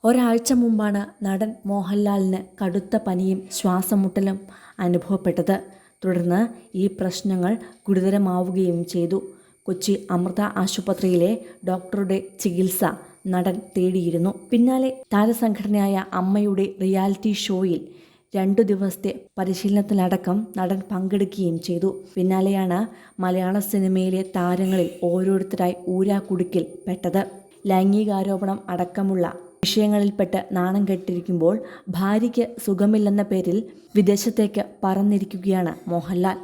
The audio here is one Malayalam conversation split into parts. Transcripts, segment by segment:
ഒരാഴ്ച മുമ്പാണ് നടൻ മോഹൻലാലിന് കടുത്ത പനിയും ശ്വാസമുട്ടലും അനുഭവപ്പെട്ടത്. തുടർന്ന് ഈ പ്രശ്നങ്ങൾ ഗുരുതരമാവുകയും ചെയ്തു. കൊച്ചി അമൃത ആശുപത്രിയിലെ ഡോക്ടറുടെ ചികിത്സ നടൻ തേടിയിരുന്നു. പിന്നാലെ താരസംഘടനയായ അമ്മയുടെ റിയാലിറ്റി ഷോയിൽ 2 ദിവസത്തെ പരിശീലനത്തിലടക്കം നടൻ പങ്കെടുക്കുകയും ചെയ്തു. പിന്നാലെയാണ് മലയാള സിനിമയിലെ താരങ്ങളിൽ ഓരോരുത്തരായി ഊരാക്കുടുക്കിൽ പെട്ടത്. ലൈംഗികാരോപണം അടക്കമുള്ള വിഷയങ്ങളിൽപ്പെട്ട് നാണം കെട്ടിരിക്കുമ്പോൾ ഭാര്യയ്ക്ക് സുഖമില്ലെന്ന പേരിൽ വിദേശത്തേക്ക് പറന്നിരിക്കുകയാണ് മോഹൻലാൽ.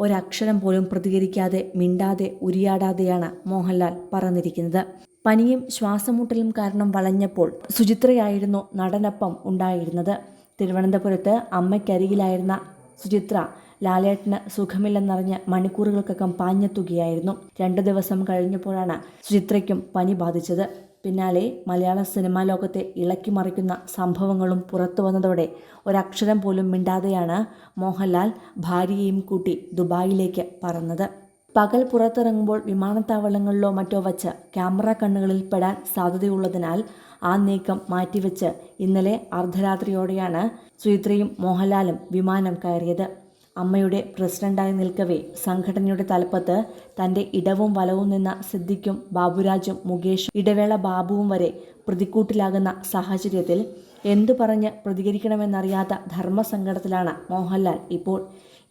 ഒരക്ഷരം പോലും പ്രതികരിക്കാതെ, മിണ്ടാതെ, ഉരിയാടാതെയാണ് മോഹൻലാൽ പറന്നിരിക്കുന്നത്. പനിയും ശ്വാസമുട്ടലും കാരണം വളഞ്ഞപ്പോൾ സുചിത്രയായിരുന്നു നടനൊപ്പം ഉണ്ടായിരുന്നത്. തിരുവനന്തപുരത്ത് അമ്മയ്ക്കരികിലായിരുന്ന സുചിത്ര ലാലേട്ടന് സുഖമില്ലെന്നറിഞ്ഞ് മണിക്കൂറുകൾക്കകം പാഞ്ഞെത്തുകയായിരുന്നു. 2 ദിവസം കഴിഞ്ഞപ്പോഴാണ് സുചിത്രയ്ക്കും പനി ബാധിച്ചത്. പിന്നാലെ മലയാള സിനിമാ ലോകത്തെ ഇളക്കിമറിക്കുന്ന സംഭവങ്ങളും പുറത്തു വന്നതോടെ ഒരക്ഷരം പോലും മിണ്ടാതെയാണ് മോഹൻലാൽ ഭാര്യയെയും കൂട്ടി ദുബായിലേക്ക് പറന്നത്. പകൽ പുറത്തിറങ്ങുമ്പോൾ വിമാനത്താവളങ്ങളിലോ മറ്റോ വച്ച് ക്യാമറ കണ്ണുകളിൽ പെടാൻ സാധ്യതയുള്ളതിനാൽ ആ നീക്കം മാറ്റിവെച്ച് ഇന്നലെ അർദ്ധരാത്രിയോടെയാണ് സുചിത്രയും മോഹൻലാലും വിമാനം കയറിയത്. അമ്മയുടെ പ്രസിഡന്റായി നിൽക്കവേ സംഘടനയുടെ തലപ്പത്ത് തൻ്റെ ഇടവും വലവും നിന്ന സിദ്ദിഖും ബാബുരാജും മുകേഷും ഇടവേള ബാബുവും വരെ പ്രതിക്കൂട്ടിലാകുന്ന സാഹചര്യത്തിൽ എന്തു പറഞ്ഞ് പ്രതികരിക്കണമെന്നറിയാത്ത ധർമ്മസങ്കടത്തിലാണ് മോഹൻലാൽ ഇപ്പോൾ.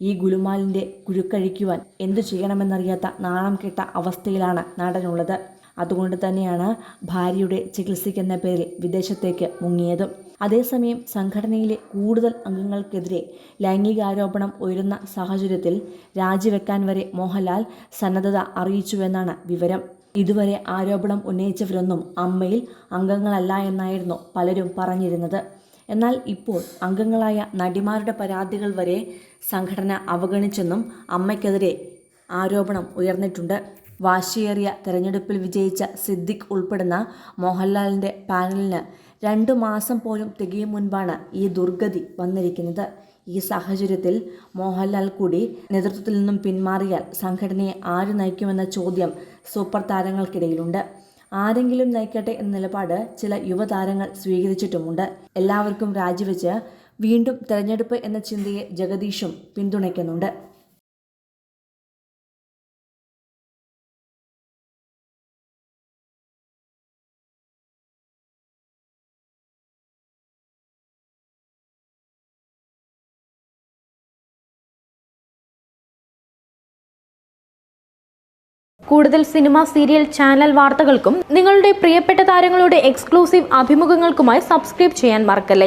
ഈ ഗുലുമാലിൻ്റെ കുരുക്കഴിക്കുവാൻ എന്തു ചെയ്യണമെന്നറിയാത്ത നാണം കെട്ട അവസ്ഥയിലാണ് നടനുള്ളത്. അതുകൊണ്ട് തന്നെയാണ് ഭാര്യയുടെ ചികിത്സയ്ക്കെന്ന പേരിൽ വിദേശത്തേക്ക് മുങ്ങിയതും. അതേസമയം സംഘടനയിലെ കൂടുതൽ അംഗങ്ങൾക്കെതിരെ ലൈംഗികാരോപണം ഉയരുന്ന സാഹചര്യത്തിൽ രാജിവെക്കാൻ വരെ മോഹൻലാൽ സന്നദ്ധത അറിയിച്ചുവെന്നാണ് വിവരം. ഇതുവരെ ആരോപണം ഉന്നയിച്ചവരൊന്നും അമ്മയിൽ അംഗങ്ങളല്ല എന്നായിരുന്നു പലരും പറഞ്ഞിരുന്നത്. എന്നാൽ ഇപ്പോൾ അംഗങ്ങളായ നടിമാരുടെ പരാതികൾ വരെ സംഘടന അവഗണിച്ചെന്നും അമ്മയ്ക്കെതിരെ ആരോപണം ഉയർന്നിട്ടുണ്ട്. വാശിയേറിയ തെരഞ്ഞെടുപ്പിൽ വിജയിച്ച സിദ്ദിഖ് ഉൾപ്പെടുന്ന മോഹൻലാലിൻ്റെ പാനലിന് 2 മാസം പോലും തികയും മുൻപാണ് ഈ ദുർഗതി വന്നിരിക്കുന്നത്. ഈ സാഹചര്യത്തിൽ മോഹൻലാൽ കൂടി നേതൃത്വത്തിൽ നിന്നും പിന്മാറിയാൽ സംഘടനയെ ആര് നയിക്കുമെന്ന ചോദ്യം സൂപ്പർ താരങ്ങൾക്കിടയിലുണ്ട്. ആരെങ്കിലും നയിക്കട്ടെ എന്ന നിലപാട് ചില യുവതാരങ്ങൾ സ്വീകരിച്ചിട്ടുമുണ്ട്. എല്ലാവർക്കും രാജിവെച്ച് വീണ്ടും തെരഞ്ഞെടുപ്പ് എന്ന ചിന്തയെ ജഗദീഷും പിന്തുണയ്ക്കുന്നുണ്ട്. കൂടുതൽ സിനിമ, സീരിയൽ, ചാനൽ വാർത്തകൾക്കും നിങ്ങളുടെ പ്രിയപ്പെട്ട താരങ്ങളുടെ എക്സ്ക്ലൂസീവ് അഭിമുഖങ്ങൾക്കുമായി സബ്സ്ക്രൈബ് ചെയ്യാൻ മറക്കല്ലേ.